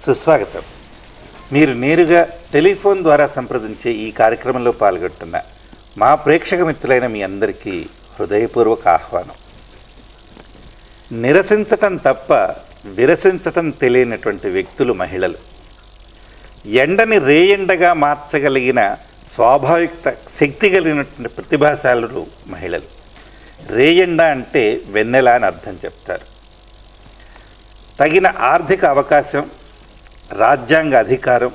సుస్వాగతం. మీరు నేరుగా టెలిఫోన్ ద్వారా సంప్రదించే ఈ కార్యక్రమంలో పాల్గొంటున్న మా ప్రేక్షక మిత్రులైన మీ అందరికీ హృదయపూర్వక ఆహ్వానం. నిరసించటం తప్ప విరసించటం తెలియనటువంటి వ్యక్తులు మహిళలు. ఎండని రేయండగా మార్చగలిగిన స్వాభావిక శక్తి కలిగినటువంటి ప్రతిభాశాలురు మహిళలు. రేయండ అంటే వెన్నెల అని అర్థం చెప్తారు. తగిన ఆర్థిక అవకాశం, రాజ్యాంగ అధికారం,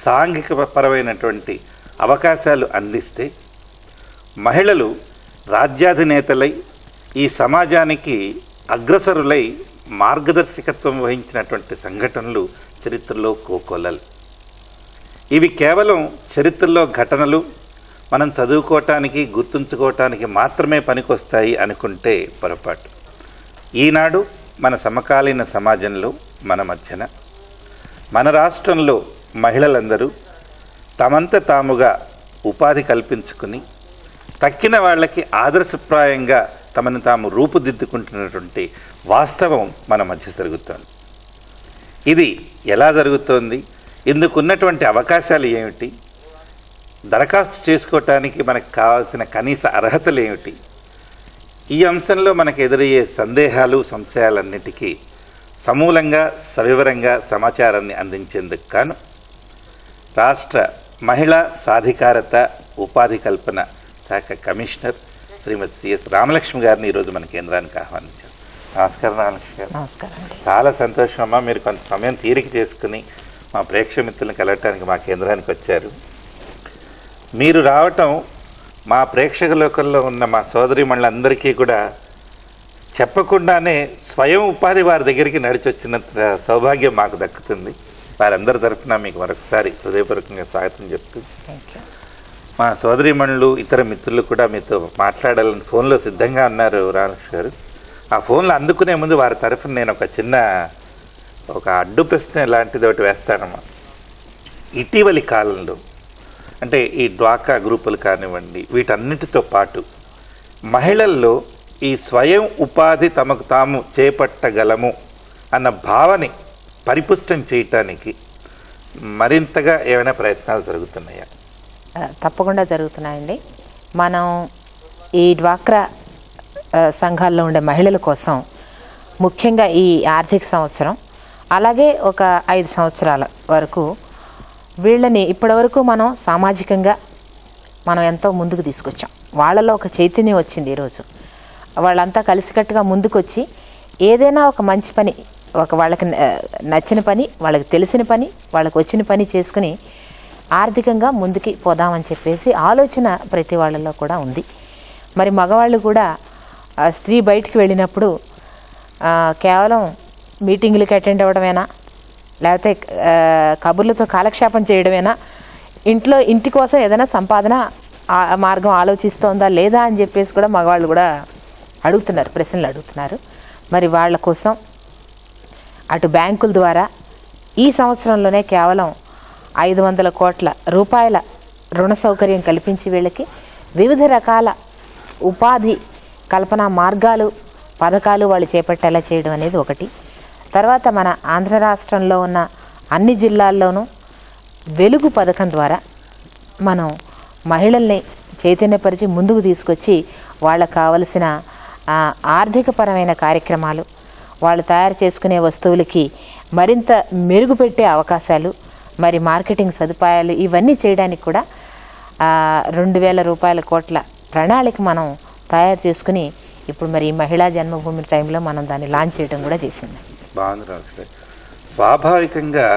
సాంఘిక పరమైనటువంటి అవకాశాలు అందిస్తే మహిళలు రాజ్యాధినేతలై ఈ సమాజానికి అగ్రసరులై మార్గదర్శకత్వం వహించినటువంటి సంఘటనలు చరిత్రలో కోకొల్లలు. ఇవి కేవలం చరిత్రలో ఘటనలు, మనం చదువుకోవటానికి గుర్తుంచుకోవటానికి మాత్రమే పనికొస్తాయి అనుకుంటే పొరపాటు. ఈనాడు మన సమకాలీన సమాజంలో మన మధ్యన మన రాష్ట్రంలో మహిళలందరూ తమంత తాముగా ఉపాధి కల్పించుకుని తక్కిన వాళ్ళకి ఆదర్శప్రాయంగా తమను తాము రూపుదిద్దుకుంటున్నటువంటి వాస్తవం మన మధ్య జరుగుతోంది. ఇది ఎలా జరుగుతోంది? ఇందుకున్నటువంటి అవకాశాలు ఏమిటి? దరఖాస్తు చేసుకోవటానికి మనకు కావాల్సిన కనీస అర్హతలు ఏమిటి? ఈ అంశంలో మనకు ఎదురయ్యే సందేహాలు, సంశయాలన్నిటికీ సమూలంగా సవివరంగా సమాచారాన్ని అందించేందుకు గాను రాష్ట్ర మహిళా సాధికారత ఉపాధి కల్పన శాఖ కమిషనర్ శ్రీమతి సిఎస్ రామలక్ష్మి గారిని ఈరోజు మన కేంద్రానికి ఆహ్వానించారు. నమస్కారం రామలక్ష్మి గారు. నమస్కారం అండి. చాలా సంతోషం అమ్మా, మీరు కొంత సమయం తీరిక చేసుకుని మా ప్రేక్షక మిత్రులను కలవటానికి మా కేంద్రానికి వచ్చారు. మీరు రావటం మా ప్రేక్షక లోకంలో ఉన్న మా సోదరీమణులందరికీ కూడా చెప్పకుండానే స్వయం ఉపాధి వారి దగ్గరికి నడిచి వచ్చినంత సౌభాగ్యం మాకు దక్కుతుంది. వారందరి తరఫున మీకు మరొకసారి హృదయపూర్వకంగా స్వాగతం చెప్తూ, మా సోదరీమణులు ఇతర మిత్రులు కూడా మీతో మాట్లాడాలని ఫోన్లో సిద్ధంగా ఉన్నారు. రామలక్ష్మి గారు, ఆ ఫోన్లో అందుకునే ముందు వారి తరఫున నేను ఒక అడ్డు ప్రశ్న లాంటిది ఒకటి వేస్తానమ్మా. ఇటీవలి కాలంలో అంటే ఈ డ్వాక్రా గ్రూపులు కానివ్వండి, వీటన్నిటితో పాటు మహిళల్లో ఈ స్వయం ఉపాధి తమకు తాము చేపట్టగలము అన్న భావని పరిపుష్టం చేయటానికి మరింతగా ఏమైనా ప్రయత్నాలు జరుగుతున్నాయా? తప్పకుండా జరుగుతున్నాయండి. మనం ఈ డ్వాక్రా సంఘాల్లో ఉండే మహిళల కోసం ముఖ్యంగా ఈ ఆర్థిక సంవత్సరం, అలాగే ఒక 5 సంవత్సరాల వరకు వీళ్ళని ఇప్పటివరకు మనం సామాజికంగా మనం ఎంతో ముందుకు తీసుకొచ్చాం. వాళ్ళలో ఒక చైతన్యం వచ్చింది. ఈరోజు వాళ్ళంతా కలిసికట్టుగా ముందుకొచ్చి ఏదైనా ఒక మంచి పని, వాళ్ళకి నచ్చిన పని, వాళ్ళకి తెలిసిన పని, వాళ్ళకి వచ్చిన పని చేసుకుని ఆర్థికంగా ముందుకి పోదామని చెప్పేసి ఆలోచన ప్రతి వాళ్ళలో కూడా ఉంది. మరి మగవాళ్ళు కూడా స్త్రీ బయటికి వెళ్ళినప్పుడు కేవలం మీటింగులకి అటెండ్ అవ్వడమేనా, లేకపోతే కబుర్లతో కాలక్షేపం చేయడమేనా, ఇంటి కోసం ఏదైనా సంపాదన మార్గం ఆలోచిస్తోందా లేదా అని చెప్పేసి కూడా మగవాళ్ళు కూడా అడుగుతున్నారు, ప్రశ్నలు అడుగుతున్నారు. మరి వాళ్ళ కోసం అటు బ్యాంకుల ద్వారా ఈ సంవత్సరంలోనే కేవలం 500 కోట్ల రూపాయల రుణ సౌకర్యం కల్పించి వీళ్ళకి వివిధ రకాల ఉపాధి కల్పన మార్గాలు, పథకాలు వాళ్ళు చేపట్టేలా చేయడం అనేది ఒకటి. తర్వాత మన ఆంధ్ర రాష్ట్రంలో ఉన్న అన్ని జిల్లాల్లోనూ వెలుగు పథకం ద్వారా మనం మహిళల్ని చైతన్యపరిచి ముందుకు తీసుకొచ్చి వాళ్ళకు కావలసిన ఆర్థికపరమైన కార్యక్రమాలు, వాళ్ళు తయారు చేసుకునే వస్తువులకి మరింత మెరుగుపెట్టే అవకాశాలు, మరి మార్కెటింగ్ సదుపాయాలు ఇవన్నీ చేయడానికి కూడా 2000 కోట్ల ప్రణాళిక మనం తయారు చేసుకుని ఇప్పుడు మరి మహిళా జన్మభూమి టైంలో మనం దాన్ని లాంచ్ చేయడం కూడా చేసింది. బాగుంది. స్వాభావికంగా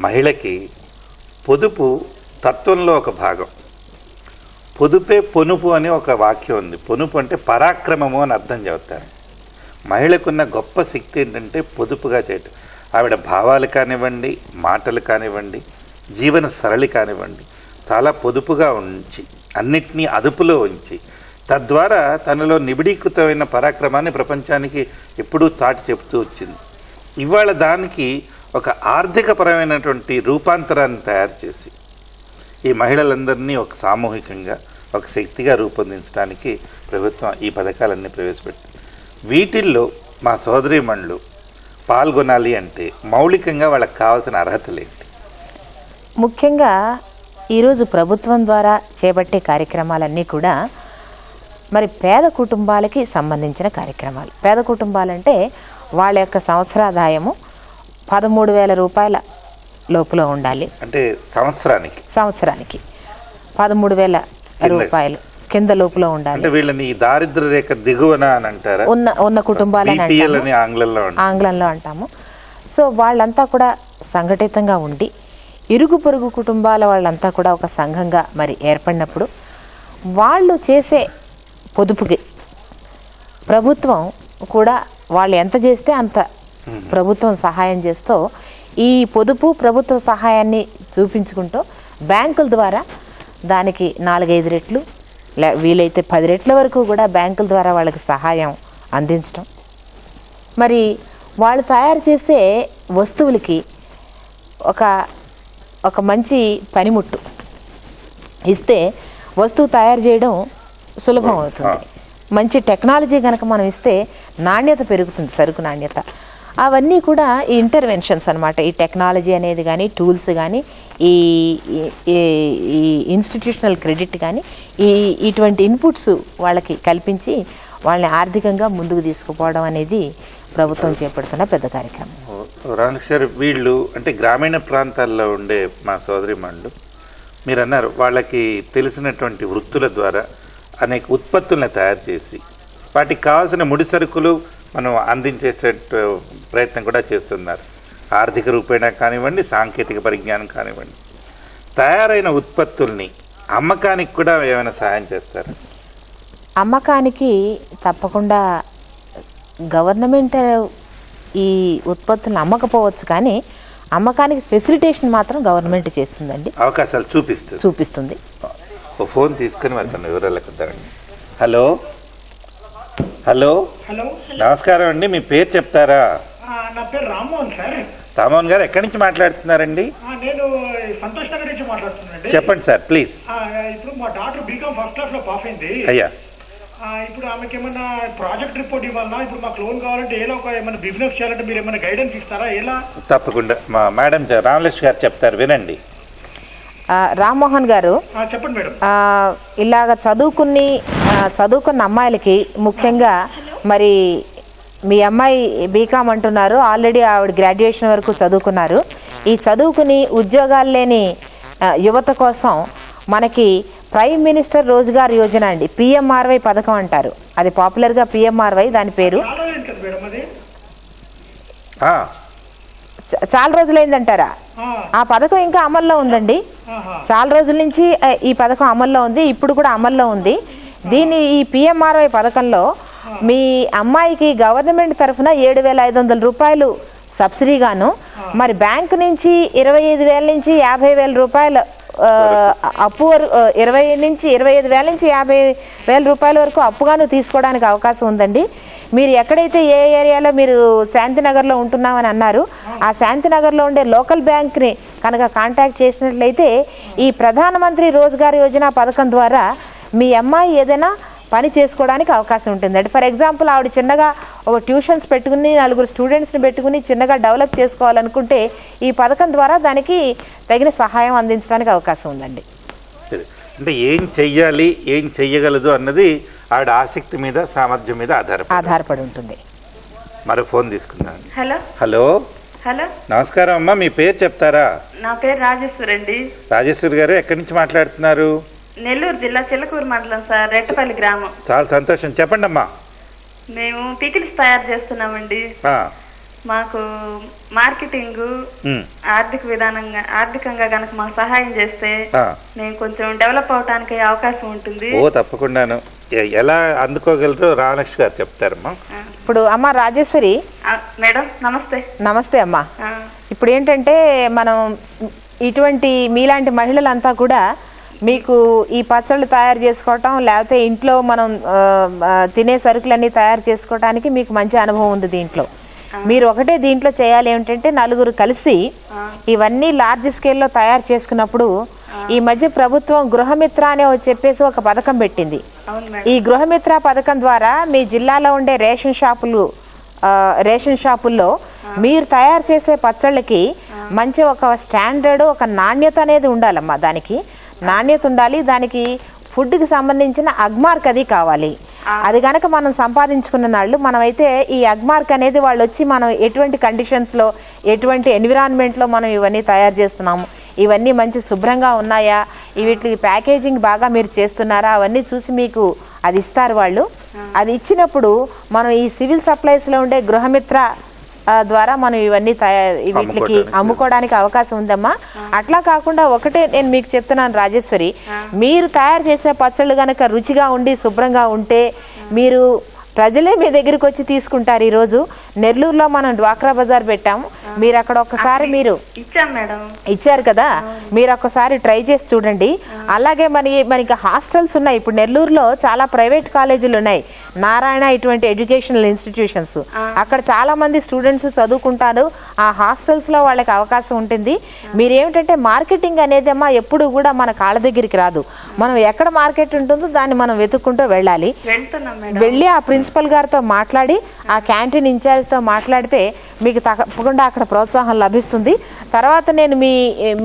మహిళకి పొదుపు తత్వంలో ఒక భాగం. పొదుపే పొనుపు అని ఒక వాక్యం ఉంది. పొనుపు అంటే పరాక్రమము అని అర్థం చెబుతారు. మహిళకున్న గొప్ప శక్తి ఏంటంటే పొదుపుగా చేయటం. ఆవిడ భావాలు కానివ్వండి, మాటలు కానివ్వండి, జీవన సరళి కానివ్వండి, చాలా పొదుపుగా ఉంచి అన్నిటినీ అదుపులో ఉంచి తద్వారా తనలో నిబిడీకృతమైన పరాక్రమాన్ని ప్రపంచానికి ఎప్పుడూ చాటి చెబుతూ వచ్చింది. ఇవాళ దానికి ఒక ఆర్థికపరమైనటువంటి రూపాంతరాన్ని తయారు చేసి ఈ మహిళలందరినీ ఒక సామూహికంగా ఒక శక్తిగా రూపొందించడానికి ప్రభుత్వం ఈ పథకాలన్నీ ప్రవేశపెట్టింది. వీటిల్లో మా సోదరీమణులు పాల్గొనాలి అంటే మౌలికంగా వాళ్ళకి కావాల్సిన అర్హతలు ఏంటి? ముఖ్యంగా ఈరోజు ప్రభుత్వం ద్వారా చేపట్టే కార్యక్రమాలన్నీ కూడా మరి పేద కుటుంబాలకి సంబంధించిన కార్యక్రమాలు. పేద కుటుంబాలంటే వాళ్ళ యొక్క సంవత్సరాదాయము 13,000 రూపాయల లోపల ఉండాలి. అంటే సంవత్సరానికి 13,000 రూపాయలు కింద లోపల ఉండాలి. అంటే వీళ్ళని దారిద్ర్య రేఖ దిగువన అని అంటారా? ఉన్న కుటుంబాలని ఆంగ్లంలో అంటాము. సో వాళ్ళంతా కూడా సంఘటితంగా ఉండి ఇరుగు పొరుగు కుటుంబాల వాళ్ళంతా కూడా ఒక సంఘంగా మరి ఏర్పడినప్పుడు వాళ్ళు చేసే పొదుపుకి ప్రభుత్వం కూడా వాళ్ళు ఎంత చేస్తే అంత ప్రభుత్వం సహాయం చేస్తూ ఈ పొదుపు ప్రభుత్వ సహాయాన్ని చూపించుకుంటూ బ్యాంకుల ద్వారా దానికి 4-5 రెట్లు వీలైతే 10 రెట్ల వరకు కూడా బ్యాంకుల ద్వారా వాళ్ళకి సహాయం అందించడం. మరి వాళ్ళు తయారు చేసే వస్తువులకి ఒక మంచి పనిముట్టు ఇస్తే వస్తువు తయారు చేయడం సులభం అవుతుంది. మంచి టెక్నాలజీ కనుక మనం ఇస్తే నాణ్యత పెరుగుతుంది, సరుకు నాణ్యత. అవన్నీ కూడా ఈ ఇంటర్వెన్షన్స్ అనమాట. ఈ టెక్నాలజీ అనేది కానీ, టూల్స్ కానీ, ఈ ఇన్స్టిట్యూషనల్ క్రెడిట్ కానీ, ఇటువంటి ఇన్పుట్స్ వాళ్ళకి కల్పించి వాళ్ళని ఆర్థికంగా ముందుకు తీసుకుపోవడం అనేది ప్రభుత్వం చేపడుతున్న పెద్ద కార్యక్రమం. రామకృష్ణ, వీళ్ళు అంటే గ్రామీణ ప్రాంతాల్లో ఉండే మా సోదరిమణులు మీరు అన్నారు వాళ్ళకి తెలిసినటువంటి వృత్తుల ద్వారా అనేక ఉత్పత్తులను తయారు చేసి వాటికి కావాల్సిన ముడి సరుకులు మనం అందించేసే ప్రయత్నం కూడా చేస్తున్నారు. ఆర్థిక రూపేణా కానివ్వండి, సాంకేతిక పరిజ్ఞానం కానివ్వండి. తయారైన ఉత్పత్తుల్ని అమ్మకానికి కూడా ఏమైనా సహాయం చేస్తారు? అమ్మకానికి తప్పకుండా గవర్నమెంట్ ఈ ఉత్పత్తులను అమ్మకపోవచ్చు, కానీ అమ్మకానికి ఫెసిలిటేషన్ మాత్రం గవర్నమెంట్ చేస్తుందండి, అవకాశాలు చూపిస్తుంది. ఓ ఫోన్ తీసుకుని మరి కొన్ని వివరాలకు వద్దామండి. హలో హలో హలో నమస్కారం అండి, మీ పేరు చెప్తారా? నా పేరు రామ్మోహన్ సార్. రామ్మోహన్ గారు ఎక్కడి నుంచి మాట్లాడుతున్నారండి? నేను సంతోష్ నగర్ నుంచి మాట్లాడుతున్నానండి. చెప్పండి సార్ ప్లీజ్. ఇప్పుడు మా డాక్టర్ బీకామ్ ఫస్ట్ క్లాస్ లో పాస్ అయింది. అయ్యా, ఇప్పుడు ఆమెకి ఏమన్నా ప్రాజెక్ట్ రిపోర్ట్ ఇవ్వాలన్నా, ఇప్పుడు మాకు లోన్ కావాలంటే ఏదో ఒక ఏమైనా బిజినెస్ చేయాలంటే మీరు ఏమైనా గైడెన్స్ ఇస్తారా? ఎలా? తప్పకుండా మా మేడం రామలక్ష్మి గారు చెప్తారు, వినండి. రామ్మోహన్ గారు చెప్పండి మేడం. ఇలాగ చదువుకున్న అమ్మాయిలకి ముఖ్యంగా మరి మీ అమ్మాయి బీకామ్ అంటున్నారు, ఆల్రెడీ ఆవిడ గ్రాడ్యుయేషన్ వరకు చదువుకున్నారు. ఈ చదువుకుని ఉద్యోగాలు లేని యువత కోసం మనకి ప్రైమ్ మినిస్టర్ రోజ్గార్ యోజన అండి, పిఎంఆర్వై పథకం అంటారు. అది పాపులర్గా పిఎంఆర్వై దాని పేరు. చాలా రోజులైందంటారా? ఆ పథకం ఇంకా అమల్లో ఉందండి. చాలా రోజుల నుంచి ఈ పథకం అమల్లో ఉంది, ఇప్పుడు కూడా అమల్లో ఉంది. ఈ పిఎంఆర్వై పథకంలో మీ అమ్మాయికి గవర్నమెంట్ తరఫున 7,500 రూపాయలు సబ్సిడీగాను, మరి బ్యాంకు నుంచి 25,000 నుంచి 50,000 రూపాయలు అప్పు 25,000 నుంచి 50,000 రూపాయల వరకు అప్పుగాను తీసుకోవడానికి అవకాశం ఉందండి. మీరు ఎక్కడైతే ఏ ఏరియాలో మీరు శాంతినగర్లో ఉంటున్నామని అన్నారు, ఆ శాంతినగర్లో ఉండే లోకల్ బ్యాంక్ని కనుక కాంటాక్ట్ చేసినట్లయితే ఈ ప్రధానమంత్రి రోజ్గార్ యోజన పథకం ద్వారా మీ అమ్మాయి ఏదైనా పని చేసుకోవడానికి అవకాశం ఉంటుంది. అంటే ఫర్ ఎగ్జాంపుల్ ఆవిడ చిన్నగా ఒక ట్యూషన్స్ పెట్టుకుని 4 స్టూడెంట్స్ని పెట్టుకుని చిన్నగా డెవలప్ చేసుకోవాలనుకుంటే ఈ పథకం ద్వారా దానికి తగిన సహాయం అందించడానికి అవకాశం ఉందండి. అంటే ఏం చెయ్యాలి, ఏం చెయ్యగలదు అన్నది ఆవిడ ఆసక్తి మీద, సామర్థ్యం మీద ఆధారపడి ఉంటుంది. మరో ఫోన్ తీసుకుందాం. హలో హలో హలో నమస్కారం అమ్మా, మీ పేరు చెప్తారా? నా పేరు రాజేశ్వరి అండి. రాజేశ్వరి గారు ఎక్కడి నుంచి మాట్లాడుతున్నారు? నెల్లూరు జిల్లా చిల్లకూరు మండలం సార్, రెట్టపల్లి గ్రామం. చాలా సంతోషం, చెప్పండి అమ్మా. మేము పికిల్స్ తయారు చేస్తున్నామండి. మాకు మార్కెటింగ్ ఆర్థికంగా కనుక మాకు సహాయం చేస్తే నేను కొంచెం డెవలప్ అవడానికి అవకాశం ఉంటుంది. ఓ తప్పకుండాను. ఎలా అందుకోగలరు రామలక్ష్మి గారు చెప్తారమ్మా. ఇప్పుడు అమ్మ రాజేశ్వరి మేడం నమస్తే. నమస్తే అమ్మా. ఇప్పుడు ఏంటంటే మనం ఇటువంటి మీలాంటి మహిళలంతా కూడా మీకు ఈ పచ్చళ్ళు తయారు చేసుకోవటం, లేకపోతే ఇంట్లో మనం తినే సరుకులన్నీ తయారు చేసుకోవటానికి మీకు మంచి అనుభవం ఉంది. దీంట్లో మీరు ఒకటే దీంట్లో చేయాలి ఏమిటంటే 4 కలిసి ఇవన్నీ లార్జ్ స్కేల్లో తయారు చేసుకున్నప్పుడు ఈ మధ్య ప్రభుత్వం గృహమిత్ర అనే చెప్పేసి ఒక పథకం పెట్టింది. ఈ గృహమిత్ర పథకం ద్వారా మీ జిల్లాలో ఉండే రేషన్ షాపుల్లో మీరు తయారు చేసే పచ్చళ్ళకి మంచి ఒక స్టాండర్డ్, ఒక నాణ్యత అనేది ఉండాలమ్మా. దానికి నాణ్యత ఉండాలి. దానికి ఫుడ్కి సంబంధించిన అగ్మార్క్ అది కావాలి. అది కనుక మనం సంపాదించుకున్న నాళ్ళు మనమైతే ఈ అగ్మార్క్ అనేది వాళ్ళు వచ్చి మనం ఎటువంటి కండిషన్స్లో, ఎటువంటి ఎన్విరాన్మెంట్లో మనం ఇవన్నీ తయారు చేస్తున్నాము, ఇవన్నీ మంచి శుభ్రంగా ఉన్నాయా, వీటికి ప్యాకేజింగ్ బాగా మీరు చేస్తున్నారా, అవన్నీ చూసి మీకు అది ఇస్తారు వాళ్ళు. అది ఇచ్చినప్పుడు మనం ఈ సివిల్ సప్లైస్లో ఉండే గృహమిత్ర ద్వారా మనం ఇవన్నీ వీటికి అమ్ముకోవడానికి అవకాశం ఉందమ్మా. అట్లా కాకుండా ఒకటే నేను మీకు చెప్తున్నాను రాజేశ్వరి, మీరు తయారు చేసే పచ్చళ్ళు కనుక రుచిగా ఉండి శుభ్రంగా ఉంటే మీరు ప్రజలే మీ దగ్గరికి వచ్చి తీసుకుంటారు. ఈరోజు నెల్లూరులో మనం డ్వాక్రా బజార్ పెట్టాము. మీరు అక్కడ ఒక్కసారి మీరు ఇచ్చారు కదా, మీరు ఒక్కసారి ట్రై చేసి చూడండి. అలాగే మనకి హాస్టల్స్ ఉన్నాయి. ఇప్పుడు నెల్లూరులో చాలా ప్రైవేట్ కాలేజీలు ఉన్నాయి, నారాయణ ఇటువంటి ఎడ్యుకేషనల్ ఇన్స్టిట్యూషన్స్. అక్కడ చాలా మంది స్టూడెంట్స్ చదువుకుంటారు. ఆ హాస్టల్స్లో వాళ్ళకి అవకాశం ఉంటుంది. మీరేమిటంటే మార్కెటింగ్ అనేది అమ్మా ఎప్పుడు కూడా మన కాళ్ళ దగ్గరికి రాదు. మనం ఎక్కడ మార్కెట్ ఉంటుందో దాన్ని మనం వెతుక్కుంటూ వెళ్ళాలి. వెళ్ళి ఆ ప్రిన్సిపల్ గారితో మాట్లాడి, ఆ క్యాంటీన్ ఇన్ఛార్జ్తో మాట్లాడితే మీకు తప్పకుండా అక్కడ ప్రోత్సాహం లభిస్తుంది. తర్వాత నేను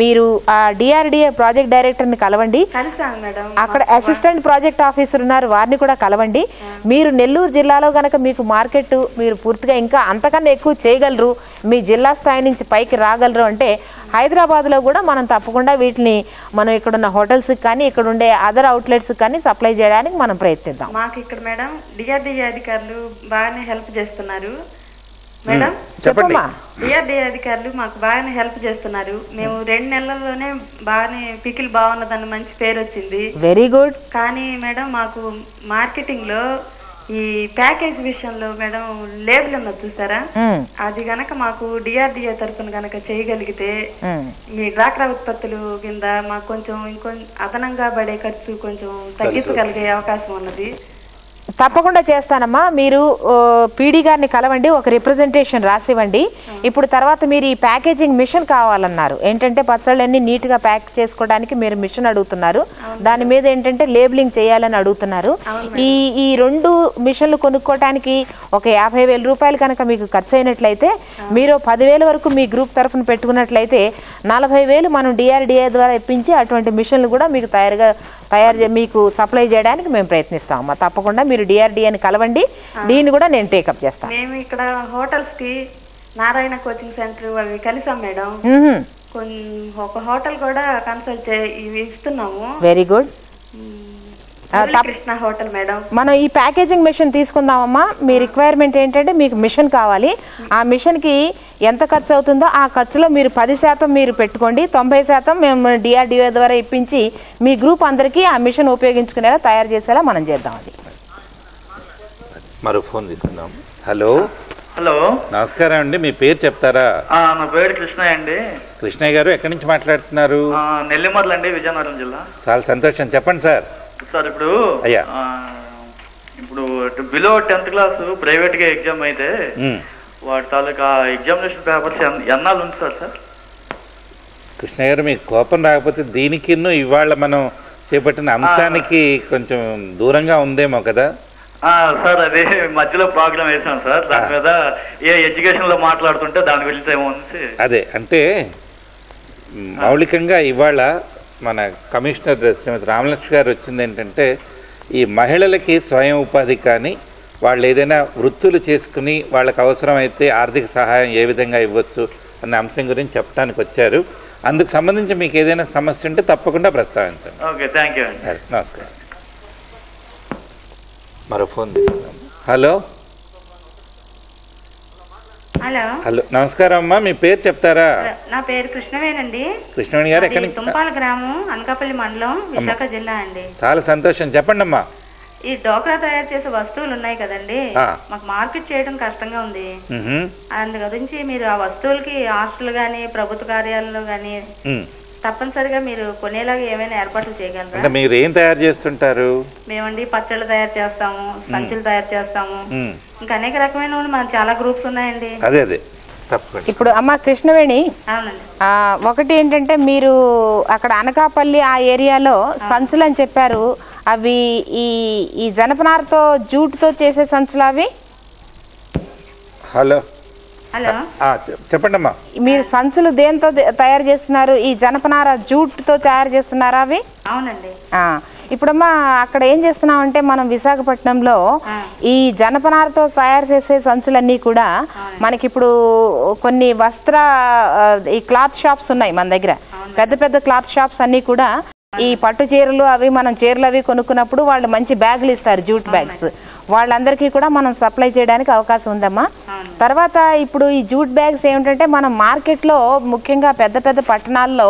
మీరు ఆ డిఆర్డిఏ ప్రాజెక్ట్ డైరెక్టర్ని కలవండి. అక్కడ అసిస్టెంట్ ప్రాజెక్ట్ ఆఫీసర్ ఉన్నారు, వారిని కూడా కలవండి. మీరు నెల్లూరు జిల్లాలో కనుక మీకు మార్కెట్ మీరు పూర్తిగా ఇంకా అంతకన్నా ఎక్కువ చేయగలరు, మీ జిల్లా స్థాయి నుంచి పైకి రాగలరు అంటే హైదరాబాద్లో కూడా మనం తప్పకుండా వీటిని మనం ఇక్కడున్న హోటల్స్కి కానీ ఇక్కడ ఉండే అదర్ అవుట్లెట్స్కి కానీ సప్లై చేయడానికి మనం ప్రయత్నిద్దాం. మాకు ఇక్కడ మేడం డిఆర్డిఏ అధికారులు బాగానే హెల్ప్ చేస్తున్నారు మేడం. చెప్పమ్మా. డిఆర్డిఏ అధికారులు మాకు బాగానే హెల్ప్ చేస్తున్నారు. మేము 2 నెలల్లోనే బాగానే పికిల్ బాగున్నదని మంచి పేరు వచ్చింది. Very good. కానీ మేడం మాకు మార్కెటింగ్ లో ఈ ప్యాకేజ్ విషయంలో మేడం లేబుల్ ఉన్నది చూసారా, అది గనక మాకు డిఆర్డిఏ తరఫున గనక చేయగలిగితే ఈ డ్వాక్రా ఉత్పత్తులు కింద మాకు కొంచెం అదనంగా పడే ఖర్చు కొంచెం తగ్గించగలిగే అవకాశం ఉన్నది. తప్పకుండా చేస్తానమ్మా. మీరు పీడీ గారిని కలవండి, ఒక రిప్రజెంటేషన్ రాసివ్వండి. ఇప్పుడు తర్వాత మీరు ఈ ప్యాకేజింగ్ మిషన్ కావాలన్నారు. ఏంటంటే పచ్చళ్ళన్నీ నీట్గా ప్యాక్ చేసుకోవడానికి మీరు మిషన్ అడుగుతున్నారు. దాని మీద ఏంటంటే లేబులింగ్ చేయాలని అడుగుతున్నారు. ఈ 2 మిషన్లు కొనుక్కోవడానికి ఒక 50,000 రూపాయలు కనుక మీకు ఖర్చు అయినట్లయితే, మీరు 10,000 వరకు మీ గ్రూప్ తరఫున పెట్టుకున్నట్లయితే 40,000 మనం డిఆర్డిఏ ద్వారా ఇప్పించి అటువంటి మిషన్లు కూడా మీకు మీకు సప్లై చేయడానికి మేము ప్రయత్నిస్తామమ్మా. తప్పకుండా మీరు డిఆర్డిఏని కలవండి. దీన్ని కూడా నేను టేకప్ చేస్తాను. మేము ఇక్కడ హోటల్స్ కి నారాయణ కోచింగ్ సెంటర్ అవి కలిసాం మేడం. ఒక హోటల్ కూడా కన్సల్ట్ ఇస్తున్నాము. Very good. Krishna hotel madam. మనం ఈ ప్యాకేజింగ్ మిషన్ తీసుకుందామమ్మా. మీ రిక్వైర్మెంట్ ఏంటంటే మీకు మిషన్ కావాలి. ఆ మిషన్కి ఎంత ఖర్చు అవుతుందో ఆ ఖర్చులో మీరు 10% మీరు పెట్టుకోండి, 90% మేము డిఆర్డిఓ ద్వారా ఇప్పించి మీ గ్రూప్ అందరికీ ఆ మిషన్ ఉపయోగించుకునేలా తయారు చేసేలా మనం చేద్దాం. అది మరో ఫోన్ తీసుకుందాం. హలో. హలో, నమస్కారం అండి. మీ పేరు చెప్తారా? నా పేరు కృష్ణయ్య అండి. కృష్ణయ్య గారు ఎక్కడి నుంచి మాట్లాడుతున్నారు? నెల్లిమర్ల అండి, విజయనగరం జిల్లా. చాలా సంతోషం, చెప్పండి సార్. సార్ ఇప్పుడు బిలో 10th క్లాస్ ప్రైవేట్ గా ఎగ్జామ్ అయితే వాటి తాలూకా ఎగ్జామినేషన్ పేపర్స్ ఎన్నాళ్ళు ఉంచుతారు సార్? కృష్ణయ్య గారు, మీకు కోపం రాకపోతే దీనికి ఇవాళ మనం చేపట్టిన అంశానికి కొంచెం దూరంగా ఉందేమో కదా సార్? అదే మధ్యలో ప్రోగ్రామ్ వేసాం సార్, దాని మీద ఎడ్యుకేషన్ లో మాట్లాడుతుంటే దాని గురించి ఏమో అదే అంటే మౌలికంగా ఇవాళ మన కమిషనర్ శ్రీమతి రామలక్ష్మి గారు వచ్చింది ఏంటంటే, ఈ మహిళలకి స్వయం ఉపాధి కానీ వాళ్ళు ఏదైనా వృత్తులు చేసుకుని వాళ్ళకి అవసరమైతే ఆర్థిక సహాయం ఏ విధంగా ఇవ్వచ్చు అనే అంశం గురించి చెప్పడానికి వచ్చారు. అందుకు సంబంధించి మీకు ఏదైనా సమస్య ఉంటే తప్పకుండా ప్రస్తావించండి. Okay, thank you. నమస్కారం. మరో ఫోన్ తీసుకుందాం. హలో. హలో. హలో, నమస్కారం అమ్మా. మీ పేరు చెప్తారా? నా పేరు కృష్ణవేణండి. కృష్ణవేణి గారు ఎక్కడి నుంచి? తుంపాల గ్రామం, అనకాపల్లి మండలం, విశాఖ జిల్లా అండి. చాలా సంతోషం, చెప్పండి అమ్మా. ఈ డోక్రా తయారు చేసే వస్తువులు ఉన్నాయి కదండి, మాకు మార్కెట్ చేయడం కష్టంగా ఉంది. అందు గురించి మీరు ఆ వస్తువులకి హాస్టల్ గానీ ప్రభుత్వ కార్యాలయంలో గానీ తప్పనిసరిగా మీరు కొనేలాగా ఏమైనా ఏర్పాట్లు చేయగలరా? అంటే మీరు ఏం తయారు చేస్తుంటారు? మేమండి పచ్చళ్ళు తయారు చేస్తాము, సంచులు తయారు చేస్తాము, ఇంకా అనేక రకమైన మన చాలా గ్రూప్స్ ఉన్నాయండి. అదే అదే తప్పకుండా. ఇప్పుడు అమ్మ కృష్ణవేణి, ఒకటి ఏంటంటే మీరు అక్కడ అనకాపల్లి ఆ ఏరియాలో సంచులు అని చెప్పారు. అవి ఈ జనపనారతో జూట్తో చేసే సంచులు అవి? హలో. హలో చెప్పండి అమ్మా. మీరు సంచులు దేంతో తయారు చేస్తున్నారు? ఈ జనపనార జూట్తో తయారు చేస్తున్నారా అవి? అవునండి. ఇప్పుడమ్మా అక్కడ ఏం చేస్తున్నామంటే మనం విశాఖపట్నంలో ఈ జనపనారతో తయారు చేసే సంచులన్నీ కూడా మనకి ఇప్పుడు కొన్ని ఈ క్లాత్ షాప్స్ ఉన్నాయి మన దగ్గర. పెద్ద పెద్ద క్లాత్ షాప్స్ అన్నీ కూడా ఈ పట్టు చీరలు అవి మనం చీరలు అవి కొనుక్కున్నప్పుడు వాళ్ళు మంచి బ్యాగులు ఇస్తారు, జూట్ బ్యాగ్స్. వాళ్ళందరికీ కూడా మనం సప్లై చేయడానికి అవకాశం ఉందమ్మా. తర్వాత ఇప్పుడు ఈ జూట్ బ్యాగ్స్ ఏమిటంటే మనం మార్కెట్లో ముఖ్యంగా పెద్ద పెద్ద పట్టణాల్లో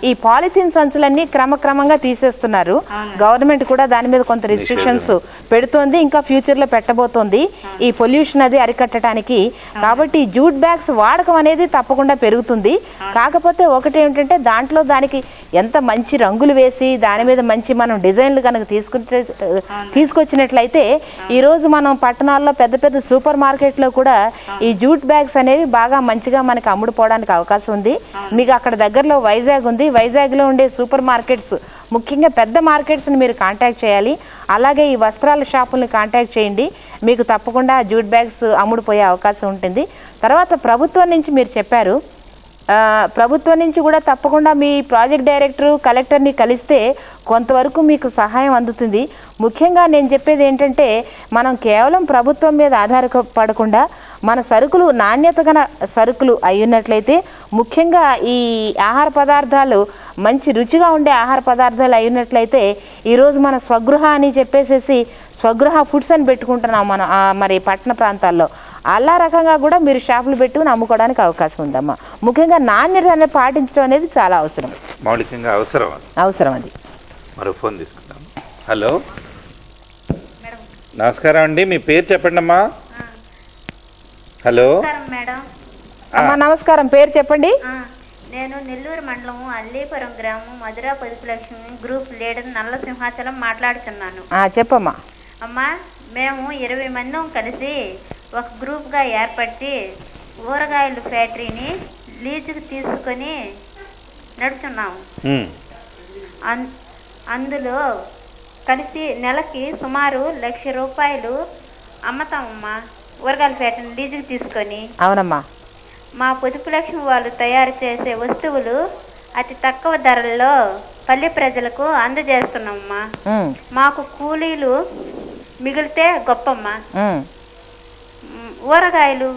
ఈ పాలిథిన్ సంచులన్నీ క్రమక్రమంగా తీసేస్తున్నారు. గవర్నమెంట్ కూడా దాని మీద కొంత రిస్ట్రిక్షన్స్ పెడుతోంది, ఇంకా ఫ్యూచర్లో పెట్టబోతోంది ఈ పొల్యూషన్ అది అరికట్టడానికి. కాబట్టి ఈ జూట్ బ్యాగ్స్ వాడకం అనేది తప్పకుండా పెరుగుతుంది. కాకపోతే ఒకటి ఏమిటంటే దాంట్లో దానికి ఎంత మంచి రంగులు వేసి దాని మీద మంచి మనం డిజైన్లు కనుక తీసుకొచ్చినట్లయితే ఈరోజు మనం పట్టణాల్లో పెద్ద పెద్ద సూపర్ మార్కెట్లో కూడా ఈ జూట్ బ్యాగ్స్ అనేవి బాగా మంచిగా మనకి అమ్ముడుపోవడానికి అవకాశం ఉంది. మీకు అక్కడ దగ్గరలో వైజాగ్ ఉంది. వైజాగ్లో ఉండే సూపర్ మార్కెట్స్, ముఖ్యంగా పెద్ద మార్కెట్స్ని మీరు కాంటాక్ట్ చేయాలి. అలాగే ఈ వస్త్రాల షాపుల్ని కాంటాక్ట్ చేయండి. మీకు తప్పకుండా జూట్ బ్యాగ్స్ అమ్ముడుపోయే అవకాశం ఉంటుంది. తర్వాత ప్రభుత్వం నుంచి మీరు చెప్పారు, ప్రభుత్వం నుంచి కూడా తప్పకుండా మీ ప్రాజెక్ట్ డైరెక్టర్ కలెక్టర్ని కలిస్తే కొంతవరకు మీకు సహాయం అందుతుంది. ముఖ్యంగా నేను చెప్పేది ఏంటంటే మనం కేవలం ప్రభుత్వం మీద ఆధారపడకుండా మన సరుకులు నాణ్యత గల సరుకులు అయ్యున్నట్లయితే, ముఖ్యంగా ఈ ఆహార పదార్థాలు మంచి రుచిగా ఉండే ఆహార పదార్థాలు అయ్యున్నట్లయితే ఈరోజు మన స్వగృహ అని చెప్పేసేసి స్వగృహ ఫుడ్స్ అని పెట్టుకుంటున్నాం మనం మరి పట్టణ ప్రాంతాల్లో. అలా రకంగా కూడా మీరు షాపులు పెట్టుకుని అమ్ముకోవడానికి అవకాశం ఉందమ్మా. ముఖ్యంగా నాణ్యత అనేది పాటించడం అనేది చాలా అవసరం, మౌలికంగా అవసరం అది. మరో ఫోన్ తీసుకుందాం. హలో, నమస్కారం అండి, మీ పేరు చెప్పండి అమ్మా. హలో అమ్మా, నమస్కారం, పేరు చెప్పండి. నేను నెల్లూరు మండలం అల్లీపురం గ్రామం మధురా పొదుపులక్ష్మి గ్రూప్ లీడర్ నల్ల సింహాచలం మాట్లాడుతున్నాను. చెప్పమ్మా. అమ్మా, మేము 20 మంది కలిసి ఒక గ్రూప్గా ఏర్పడి ఊరగాయల ఫ్యాక్టరీని లీజుకు తీసుకొని నడుచున్నాము. అందులో కలిసి నెలకి సుమారు 1,00,000 రూపాయలు అమ్ముతామమ్మా. ఊరగాయల ఫ్యాక్టరీని లీజుకు తీసుకొని. అవునమ్మా. మా పొదుపు లక్ష్మి వాళ్ళు తయారు చేసే వస్తువులు అతి తక్కువ ధరల్లో పల్లె ప్రజలకు అందజేస్తున్నామమ్మా. మాకు కూలీలు మిగిలితే గొప్పమ్మా. ఊరగాయలు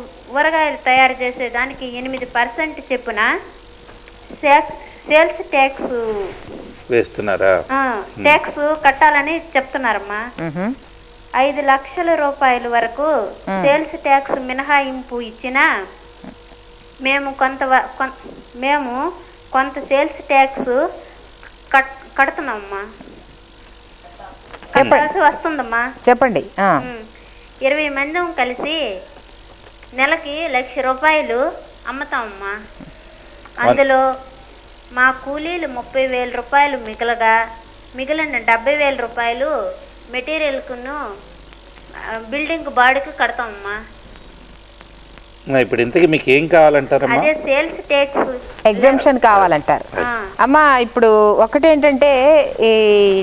తయారు చేసే దానికి 8% చెప్పున సేల్స్ ట్యాక్స్ వేస్తున్నారా? ట్యాక్స్ కట్టాలని చెప్తున్నారమ్మా. 5 లక్షల రూపాయల వరకు సేల్స్ ట్యాక్స్ మినహాయింపు ఇచ్చినా మేము కొంత సేల్స్ ట్యాక్స్ కడుతున్నామమ్మా. కట్టాల్సి వస్తుందమ్మా. చెప్పండి. 20 మంది కలిసి నెలకి 1,00,000 రూపాయలు అమ్ముతామమ్మా. అందులో మా కూలీలు 30,000 రూపాయలు మిగిలిన 70,000 రూపాయలు మెటీరియల్కును బిల్డింగ్ బాడీకి కడతామమ్మా. ఇప్పుడు ఇంతకీ మీకు ఏం కావాలంటారమ్మా? అదే సేల్స్ ట్యాక్స్ ఎగ్జంప్షన్ కావాలంటారు అమ్మా. ఇప్పుడు ఒకటేంటంటే ఈ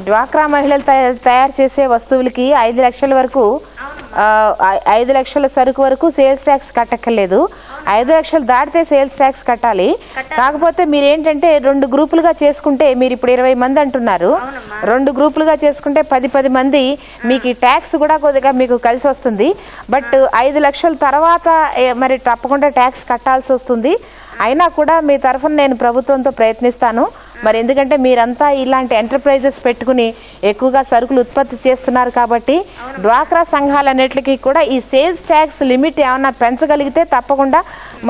డ్వాక్రా మహిళలు తయారు చేసే వస్తువులకి 5 లక్షల వరకు 5 లక్షల సరుకు వరకు సేల్స్ ట్యాక్స్ కట్టక్కర్లేదు. 5 లక్షలు దాటితే సేల్స్ ట్యాక్స్ కట్టాలి. కాకపోతే మీరు ఏంటంటే 2 గ్రూపులుగా చేసుకుంటే, మీరు ఇప్పుడు 20 మంది అంటున్నారు, 2 గ్రూపులుగా చేసుకుంటే 10 మంది మీకు ఈ ట్యాక్స్ కూడా కొద్దిగా మీకు కలిసి వస్తుంది. బట్ 5 లక్షల తర్వాత మరి తప్పకుండా ట్యాక్స్ కట్టాల్సి వస్తుంది. అయినా కూడా మీ తరఫున నేను ప్రభుత్వంతో ప్రయత్నిస్తాను. మరి ఎందుకంటే మీరంతా ఇలాంటి ఎంటర్ప్రైజెస్ పెట్టుకుని ఎక్కువగా సరుకులు ఉత్పత్తి చేస్తున్నారు కాబట్టి డ్వాక్రా సంఘాలన్నిటికీ కూడా ఈ సేల్స్ ట్యాక్స్ లిమిట్ ఏమన్నా పెంచగలిగితే తప్పకుండా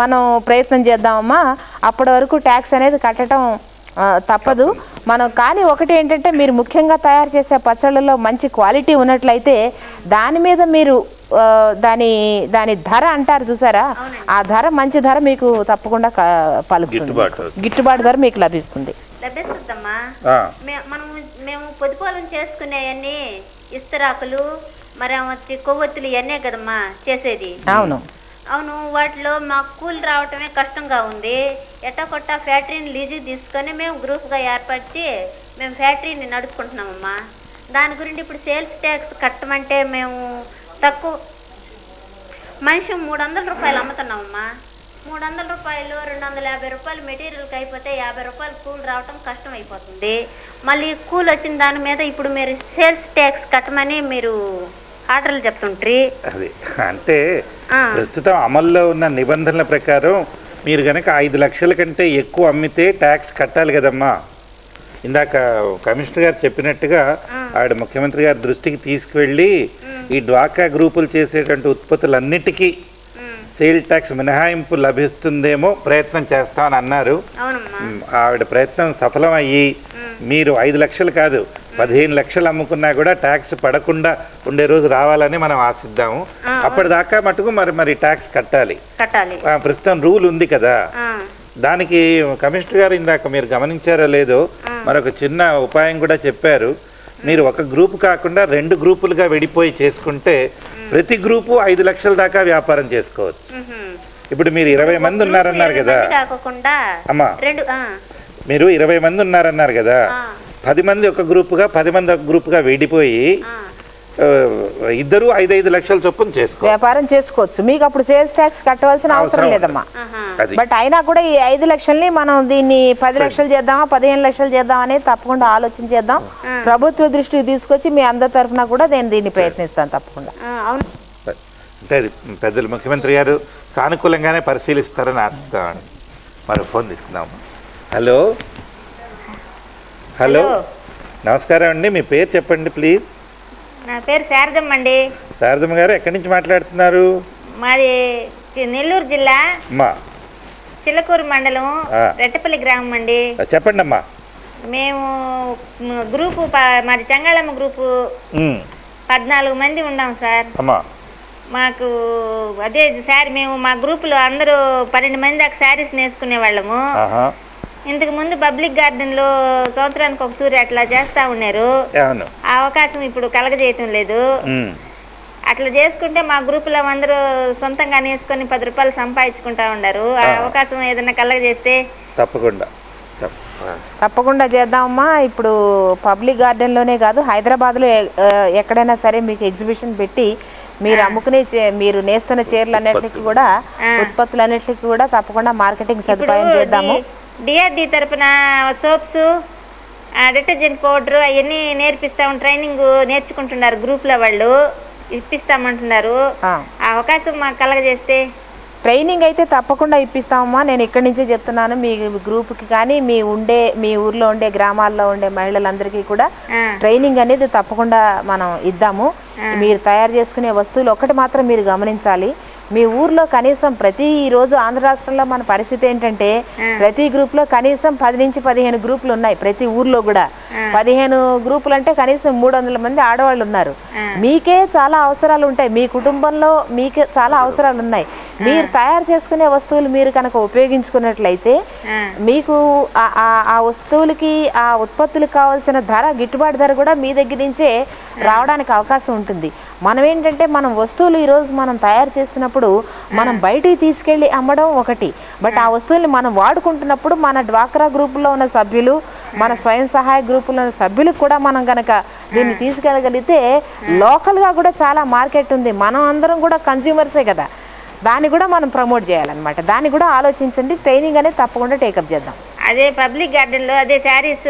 మనం ప్రయత్నం చేద్దామమ్మా. అప్పటి వరకు ట్యాక్స్ అనేది కట్టడం తప్పదు మనం. కానీ ఒకటి ఏంటంటే మీరు ముఖ్యంగా తయారు చేసే పచ్చళ్ళలో మంచి క్వాలిటీ ఉన్నట్లయితే దాని మీద మీరు దాని ధర అంటారు చూసారా, ఆ ధర మంచి ధర మీకు తప్పకుండా పలుకుతుంది, గిట్టుబాటు ధర మీకు లభిస్తుందమ్మా. మేము పొదుపులను చేసుకునేవన్నీ ఇస్తరాకులు మరి కొవ్వొత్తులు ఇవన్నీ కదమ్మా చేసేది. అవును, వాటిలో మాకు కూలి రావటమే కష్టంగా ఉంది. ఎట్టకొట్టా ఫ్యాక్టరీని లీజు తీసుకొని మేము గ్రూప్గా ఏర్పరిచి మేము ఫ్యాక్టరీని నడుపుకుంటున్నామమ్మా. దాని గురించి ఇప్పుడు సేల్స్ ట్యాక్స్ కట్టమంటే మేము తక్కువ మనిషి 300 రూపాయలు అమ్ముతున్నామమ్మా. 300 రూపాయలు 250 రూపాయలు మెటీరియల్కి అయిపోతే 50 రూపాయలు కూల్ రావటం కష్టం అయిపోతుంది. మళ్ళీ కూల్ వచ్చిన దాని మీద ఇప్పుడు మీరు సేల్స్ ట్యాక్స్ కట్టమని మీరు ఆర్డర్లు చెప్తుంటారు. అది అంటే ప్రస్తుతం అమల్లో ఉన్న నిబంధనల ప్రకారం మీరు కనుక 5 లక్షల కంటే ఎక్కువ అమ్మితే ట్యాక్స్ కట్టాలి కదమ్మా. ఇందాక కమిషనర్ గారు చెప్పినట్టుగా ఆవిడ ముఖ్యమంత్రి గారి దృష్టికి తీసుకువెళ్ళి ఈ డ్వాక్రా గ్రూపులు చేసేటువంటి ఉత్పత్తులన్నిటికీ సేల్ ట్యాక్స్ మినహాయింపు లభిస్తుందేమో ప్రయత్నం చేస్తామని అన్నారు. ఆవిడ ప్రయత్నం సఫలం అయ్యి మీరు 5 లక్షలు కాదు 15 లక్షలు అమ్ముకున్నా కూడా ట్యాక్స్ పడకుండా ఉండే రోజు రావాలని మనం ఆశిద్దాము. అప్పటిదాకా మటుకు మరి ట్యాక్స్ కట్టాలి. ప్రస్తుతం రూల్ ఉంది కదా, దానికి కమిషనర్ గారు ఇందాక మీరు గమనించారో లేదో మరొక చిన్న ఉపాయం కూడా చెప్పారు. మీరు ఒక గ్రూప్ కాకుండా 2 గ్రూపులుగా విడిపోయి చేసుకుంటే ప్రతి గ్రూపు 5 లక్షల దాకా వ్యాపారం చేసుకోవచ్చు. ఇప్పుడు మీరు 20 మంది ఉన్నారన్నారు కదా అమ్మా, మీరు 20 మంది ఉన్నారన్నారు కదా, 10 మంది ఒక గ్రూపుగా 10 మంది ఒక గ్రూపుగా విడిపోయి ఇద్దరు 5-5 లక్షల చొప్పున వ్యాపారం చేసుకోవచ్చు. మీకు అప్పుడు సేల్స్ ట్యాక్స్ కట్టవలసిన అవసరం లేదమ్మా. బట్ అయినా కూడా ఈ 5 లక్షల్ని మనం దీన్ని 10 లక్షలు చేద్దామా 15 లక్షలు చేద్దాం అనేది తప్పకుండా ఆలోచన చేద్దాం. ప్రభుత్వ దృష్టికి తీసుకొచ్చి మీ అందరి తరఫున కూడా నేను దీన్ని ప్రయత్నిస్తాను తప్పకుండా. అంటే పెద్దలు ముఖ్యమంత్రి గారు సానుకూలంగానే పరిశీలిస్తారని ఆశిస్తామండి. మరో ఫోన్ తీసుకుందాం. హలో హలో నమస్కారం అండి, మీ పేరు చెప్పండి ప్లీజ్. నా పేరు శారదమ్మ అండి. శారదమ్మ గారు ఎక్కడి నుంచి మాట్లాడుతున్నారు? మాది నెల్లూరు జిల్లా చిల్లకూరు మండలం రెట్టపల్లి గ్రామం అండి. చెప్పండి అమ్మా. మేము గ్రూపు మాది చెంగాళమ్మ గ్రూపు 14 మంది ఉన్నాం సార్. మాకు అదే సార్ మేము మా గ్రూపులో అందరూ 12 మంది దాకా శారీస్ నేర్చుకునే వాళ్ళము. ఇంతకు ముందు పబ్లిక్ గార్డెన్ లో సంవత్సరానికి ఒక సూర్య అట్లా చేస్తా ఉన్నారు. ఆ అవకాశం ఇప్పుడు కలగజేయటం లేదు. అట్లా చేసుకుంటే మా గ్రూప్ లో అందరూ సొంతంగా నేర్చుకుని 10 రూపాయలు సంపాదించుకుంటా ఉన్నారు. ఆ అవకాశం ఏదైనా కలగజేస్తే తప్పకుండా చేద్దామమ్మా. ఇప్పుడు పబ్లిక్ గార్డెన్ లోనే కాదు, హైదరాబాద్ లో ఎక్కడైనా సరే మీకు ఎగ్జిబిషన్ పెట్టి మీరు అమ్ముకునే మీరు నేస్తున్న చీరలన్నిటికీ కూడా ఉత్పత్తులన్నిటికీ కూడా తప్పకుండా మార్కెటింగ్ సదుపాయం చేద్దాము. డిఆర్డి తరఫున సోప్స్ డిటర్జెంట్ పౌడర్ అవన్నీ ట్రైనింగ్ నేర్చుకుంటున్నారు. గ్రూప్ లో వాళ్ళు ఇప్పిస్తామంటున్నారు. ఆ అవకాశం మాకు కలగజేస్తే ట్రైనింగ్ అయితే తప్పకుండా ఇప్పిస్తామమ్మా. నేను ఇక్కడి నుంచే చెప్తున్నాను, మీ గ్రూప్కి కానీ మీ ఊర్లో ఉండే గ్రామాల్లో ఉండే మహిళలందరికీ కూడా ట్రైనింగ్ అనేది తప్పకుండా మనం ఇద్దాము. మీరు తయారు చేసుకునే వస్తువులు ఒకటి మాత్రం మీరు గమనించాలి, మీ ఊర్లో కనీసం ప్రతి రోజు ఆంధ్ర రాష్ట్రంలో మన పరిస్థితి ఏంటంటే ప్రతి గ్రూప్ లో కనీసం 10 నుంచి 15 గ్రూపులు ఉన్నాయి. ప్రతి ఊర్లో కూడా 15 గ్రూపులు అంటే కనీసం 300 మంది ఆడవాళ్ళు ఉన్నారు. మీకే చాలా అవసరాలు ఉంటాయి, మీ కుటుంబంలో మీకే చాలా అవసరాలు ఉన్నాయి. మీరు తయారు చేసుకునే వస్తువులు మీరు కనుక ఉపయోగించుకున్నట్లయితే మీకు ఆ వస్తువులకి ఆ ఉత్పత్తులకు కావాల్సిన గిట్టుబాటు ధర కూడా మీ దగ్గర నుంచే రావడానికి అవకాశం ఉంటుంది. మనం ఏంటంటే మనం వస్తువులు ఈరోజు మనం తయారు చేస్తున్నప్పుడు మనం బయటికి తీసుకెళ్ళి అమ్మడం ఒకటి, బట్ ఆ వస్తువుల్ని మనం వాడుకుంటున్నప్పుడు మన డ్వాక్రా గ్రూపుల్లో ఉన్న సభ్యులు, మన స్వయం సహాయ గ్రూపుల్లో ఉన్న సభ్యులకు కూడా మనం కనుక దీన్ని తీసుకెళ్ళగలిగితే లోకల్గా కూడా చాలా మార్కెట్ ఉంది. మనం అందరం కూడా కన్జ్యూమర్సే కదా, దాన్ని కూడా మనం ప్రమోట్ చేయాలన్నమాట. దాన్ని కూడా ఆలోచించండి. ట్రైనింగ్ అనేది తప్పకుండా టేకప్ చేద్దాం. అదే పబ్లిక్ గార్డెన్ లో అదే శారీస్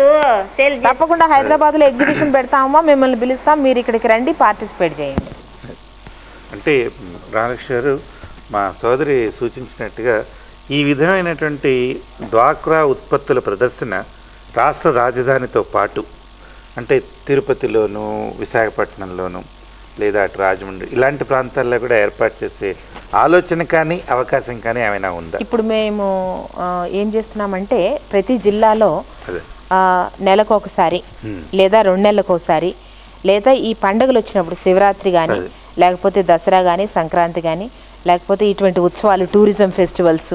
సేల్ తప్పకుండా హైదరాబాద్ లో ఎగ్జిబిషన్ పెడతామమ్మా, మిమ్మల్ని పిలుస్తాం, మీరు ఇక్కడికి రండి, పార్టిసిపేట్ చేయండి. అంటే రామకృష్ణ గారు మా సోదరి సూచించినట్టుగా ఈ విధమైనటువంటి డ్వాక్రా ఉత్పత్తుల ప్రదర్శన రాష్ట్ర రాజధానితో పాటు అంటే తిరుపతిలోను విశాఖపట్నంలోను లేదా అటు రాజమండ్రి ఇలాంటి ప్రాంతాల్లో కూడా ఏర్పాటు చేసే ఆలోచన కానీ అవకాశం కానీ ఏమైనా ఉందా? ఇప్పుడు మేము ఏం చేస్తున్నామంటే ప్రతి జిల్లాలో నెలకు ఒకసారి లేదా 2 నెలలకు ఒకసారి లేదా ఈ పండుగలు వచ్చినప్పుడు శివరాత్రి కానీ లేకపోతే దసరా కానీ సంక్రాంతి కానీ లేకపోతే ఇటువంటి ఉత్సవాలు tourism festivals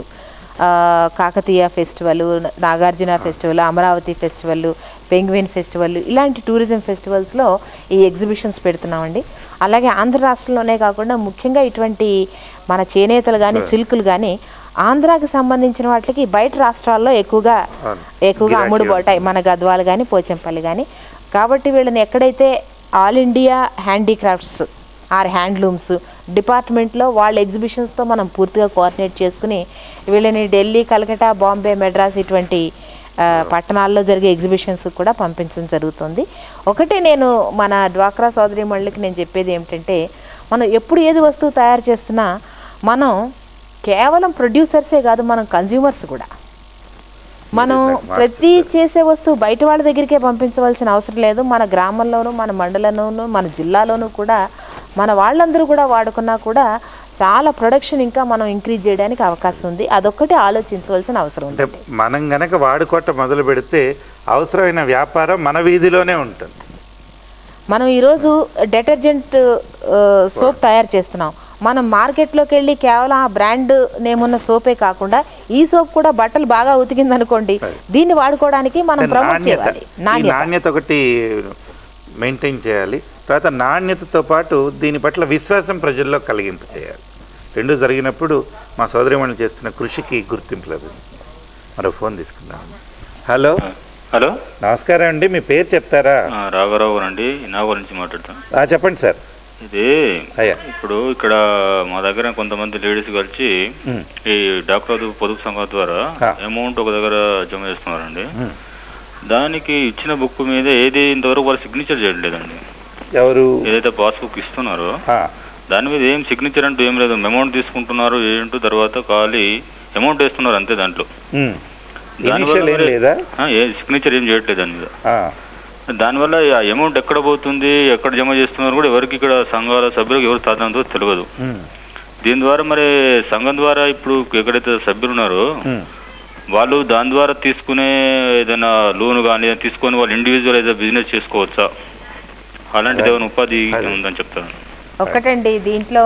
Kakatiya festival, Nagarjuna festival, Amaravati festival, penguin festival ఇలాంటి టూరిజం ఫెస్టివల్స్లో ఈ ఎగ్జిబిషన్స్ పెడుతున్నామండి. అలాగే ఆంధ్ర రాష్ట్రంలోనే కాకుండా ముఖ్యంగా ఇటువంటి మన చేనేతలు కానీ సిల్కులు కానీ ఆంధ్రాకి సంబంధించిన వాటికి బయట రాష్ట్రాల్లో ఎక్కువగా అమ్ముడుపోతాయి, మన గద్వాలు కానీ పోచంపల్లి కానీ. కాబట్టి వీళ్ళని ఎక్కడైతే all India handicrafts or handlooms డిపార్ట్మెంట్లో వాళ్ళ ఎగ్జిబిషన్స్తో మనం పూర్తిగా కోఆర్డినేట్ చేసుకుని వీళ్ళని ఢిల్లీ, కలకటా, బాంబే, మెడ్రాస్ ఇటువంటి పట్టణాల్లో జరిగే ఎగ్జిబిషన్స్ కూడా పంపించడం జరుగుతుంది. ఒకటి నేను మన డ్వాక్రా సోదరీమణులకి నేను చెప్పేది ఏమిటంటే, మనం ఎప్పుడు ఏది వస్తువు తయారు చేస్తున్నా మనం కేవలం ప్రొడ్యూసర్సే కాదు, మనం కన్జ్యూమర్స్ కూడా. మనం ప్రతి చేసే వస్తువు బయట వాళ్ళ దగ్గరికే పంపించవలసిన అవసరం లేదు. మన గ్రామంలోనూ, మన మండలంలోనూ, మన జిల్లాలోనూ కూడా మన వాళ్ళందరూ కూడా వాడుకున్నా కూడా చాలా ప్రొడక్షన్ ఇంకా మనం ఇంక్రీజ్ చేయడానికి అవకాశం ఉంది. అదొక్కటి ఆలోచించవలసిన అవసరం ఉంది. మనం గనక వాడుకోవటం మొదలు పెడితే అవసరమైన వ్యాపారం మన వీధిలోనే ఉంటుంది. మనం ఈరోజు డిటర్జెంట్ సోప్ తయారు చేస్తున్నాం. మనం మార్కెట్లోకి వెళ్ళి కేవలం ఆ బ్రాండ్ నేమ్ ఉన్న సోపే కాకుండా ఈ సోప్ కూడా బట్టలు బాగా ఉతికింది అనుకోండి, దీన్ని వాడుకోవడానికి మనం ప్రమోట్ చేయాలి. నాణ్యత ఒకటి మెయింటైన్ చేయాలి. తర్వాత నాణ్యతతో పాటు దీని పట్ల విశ్వాసం ప్రజల్లో కలిగింపు చేయాలి. రెండు జరిగినప్పుడు మా సోదరిమణులు చేస్తున్న కృషికి గుర్తింపు లభిస్తుంది. మరో ఫోన్ తీసుకుందాం. హలో హలో, నమస్కారం అండి. మీ పేరు చెప్తారా? రాఘరావు అండి, నాగోల్ నుంచి మాట్లాడుతాను. చెప్పండి సార్. ఇది ఇప్పుడు ఇక్కడ మా దగ్గర కొంతమంది లేడీస్ కలిసి ఈ డాక్టర్ పొదుపు సంఘం ద్వారా అమౌంట్ ఒక దగ్గర జమ చేస్తున్నారండి. దానికి ఇచ్చిన బుక్ మీద ఏది ఇంతవరకు వాళ్ళు సిగ్నేచర్ చేయట్లేదండి. ఎవరు ఏదైతే పాస్బుక్ ఇస్తున్నారో దాని మీద ఏం సిగ్నేచర్ అంటూ ఏం లేదు. అమౌంట్ తీసుకుంటున్నారు ఏంటో, తర్వాత ఖాళీ అమౌంట్ వేస్తున్నారు అంతే. దాంట్లో ఏ సిగ్నేచర్ ఏం చేయట్లేదు దాని మీద. దానివల్ల ఆ అమౌంట్ ఎక్కడ పోతుంది, ఎక్కడ జమ చేస్తున్నారు కూడా ఎవరికి ఇక్కడ సంఘాల సభ్యులకు ఎవరు సాధనంతో తెలియదు. దీని ద్వారా మరి సంఘం ద్వారా ఇప్పుడు ఎక్కడైతే సభ్యులు ఉన్నారో వాళ్ళు దాని ద్వారా తీసుకునే ఏదైనా లోన్ కానీ తీసుకొని వాళ్ళు ఇండివిజువల్ ఏదైనా బిజినెస్ చేసుకోవచ్చా, అలాంటిది ఏమైనా ఉపాధి ఉందని చెప్తాను. ఒకటండి, దీంట్లో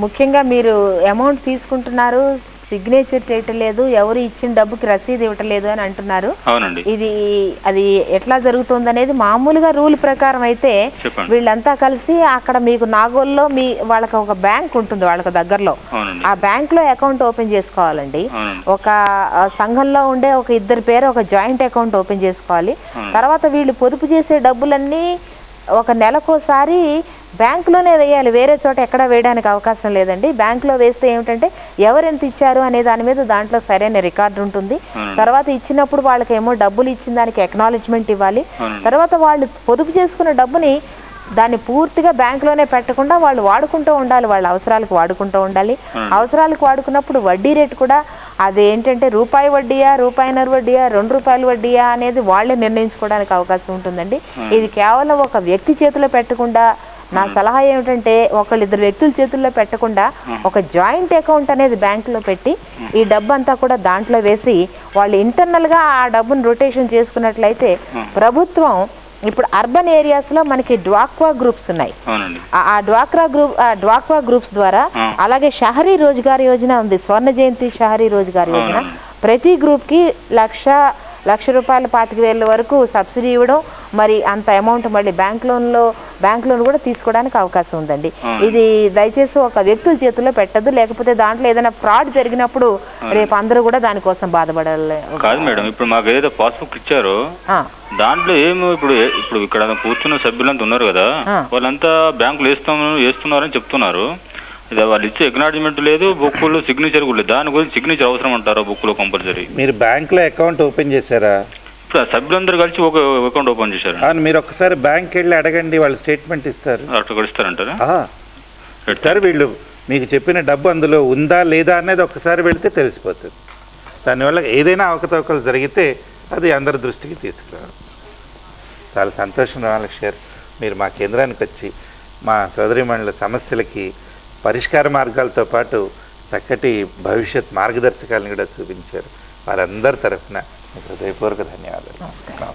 ముఖ్యంగా మీరు అమౌంట్ తీసుకుంటున్నారు, సిగ్నేచర్ చేయటం లేదు, ఎవరు ఇచ్చిన డబ్బుకి రసీదు ఇవ్వటం లేదు అని అంటున్నారు. అది ఎట్లా జరుగుతుంది అనేది మామూలుగా రూల్ ప్రకారం అయితే వీళ్ళంతా కలిసి అక్కడ మీకు నాగోల్లో వాళ్ళకి ఒక బ్యాంక్ ఉంటుంది వాళ్ళకి దగ్గరలో, ఆ బ్యాంక్ లో అకౌంట్ ఓపెన్ చేసుకోవాలండి. ఒక సంఘంలో ఉండే ఒక ఇద్దరు పేరు ఒక జాయింట్ అకౌంట్ ఓపెన్ చేసుకోవాలి. తర్వాత వీళ్ళు పొదుపు చేసే డబ్బులన్నీ ఒక నెలకోసారి బ్యాంకులోనే వేయాలి, వేరే చోట ఎక్కడ వేయడానికి అవకాశం లేదండి. బ్యాంకులో వేస్తే ఏమిటంటే ఎవరెంత ఇచ్చారు అనే దాని మీద దాంట్లో సరైన రికార్డు ఉంటుంది. తర్వాత ఇచ్చినప్పుడు వాళ్ళకేమో డబ్బులు ఇచ్చిన దానికి అక్నాలెడ్జ్మెంట్ ఇవ్వాలి. తర్వాత వాళ్ళు పొదుపు చేసుకున్న డబ్బుని దాన్ని పూర్తిగా బ్యాంకులోనే పెట్టకుండా వాళ్ళు వాడుకుంటూ ఉండాలి, వాళ్ళ అవసరాలకు వాడుకుంటూ ఉండాలి. అవసరాలకు వాడుకున్నప్పుడు వడ్డీ రేటు కూడా అది ఏంటంటే రూపాయి వడ్డీయా, రూపాయిన్నర వడ్డీయా, ₹2 వడ్డీయా అనేది వాళ్ళే నిర్ణయించుకోవడానికి అవకాశం ఉంటుందండి. ఇది కేవలం ఒక వ్యక్తి చేతిలో పెట్టకుండా, నా సలహా ఏమిటంటే ఒకళ్ళిద్దరు వ్యక్తుల చేతుల్లో పెట్టకుండా ఒక జాయింట్ అకౌంట్ అనేది బ్యాంకులో పెట్టి ఈ డబ్బు అంతా కూడా దాంట్లో వేసి వాళ్ళు ఇంటర్నల్గా ఆ డబ్బును రొటేషన్ చేసుకున్నట్లయితే ప్రభుత్వం ఇప్పుడు అర్బన్ ఏరియాస్లో మనకి డ్వాక్వా గ్రూప్స్ ఉన్నాయి. ఆ డ్వాక్వా గ్రూప్స్ ద్వారా, అలాగే షహరీ రోజ్గార్ యోజన ఉంది, స్వర్ణ జయంతి షహరీ రోజ్గార్ యోజన. ప్రతి గ్రూప్కి ₹1,00,000 ₹25,000 వరకు సబ్సిడీ ఇవ్వడం, మరి అంత అమౌంట్ మళ్ళీ బ్యాంక్ లోన్ కూడా తీసుకోవడానికి అవకాశం ఉందండి. ఇది దయచేసి ఒక వ్యక్తుల చేతుల్లో పెట్టద్దు, లేకపోతే దాంట్లో ఏదైనా ఫ్రాడ్ జరిగినప్పుడు రేపు అందరూ కూడా దానికోసం బాధపడాలి. కాదు మేడం, ఇప్పుడు మాకు ఏదైతే పాస్బుక్ ఇచ్చారో దాంట్లో ఏమో ఇప్పుడు ఇక్కడ కూర్చున్న సభ్యులంతా ఉన్నారు కదా, వాళ్ళంతా బ్యాంకులు వేస్తున్నారని చెప్తున్నారు. వాళ్ళు ఇచ్చే అక్నాలెడ్జ్మెంట్ లేదు, బుక్లో సిగ్నేచర్ కూడా లేదు. దాని గురించి సిగ్నేచర్ అవసరం అంటారా బుక్లో కంపల్సరీ? మీరు బ్యాంకులో అకౌంట్ ఓపెన్ చేశారా? సభ్యులందరూ కలిసి ఒక అకౌంట్ ఓపెన్ చేశారు. మీరు ఒకసారి బ్యాంక్ వెళ్ళి అడగండి, వాళ్ళు స్టేట్మెంట్ ఇస్తారు. అట్లా ఇస్తారంటారా? సార్ వీళ్ళు మీకు చెప్పిన డబ్బు అందులో ఉందా లేదా అనేది ఒకసారి వెళితే తెలిసిపోతుంది. దానివల్ల ఏదైనా అవకతవకలు జరిగితే అది అందరి దృష్టికి తీసుకురావచ్చు. చాలా సంతోషం రామలక్ష్మి, మీరు మా కేంద్రానికి వచ్చి మా సోదరీమణుల సమస్యలకి పరిష్కార మార్గాలతో పాటు చక్కటి భవిష్యత్ మార్గదర్శకాలను కూడా చూపించారు. వారందరి తరఫున హృదయపూర్వక ధన్యవాదాలు. నమస్కారం.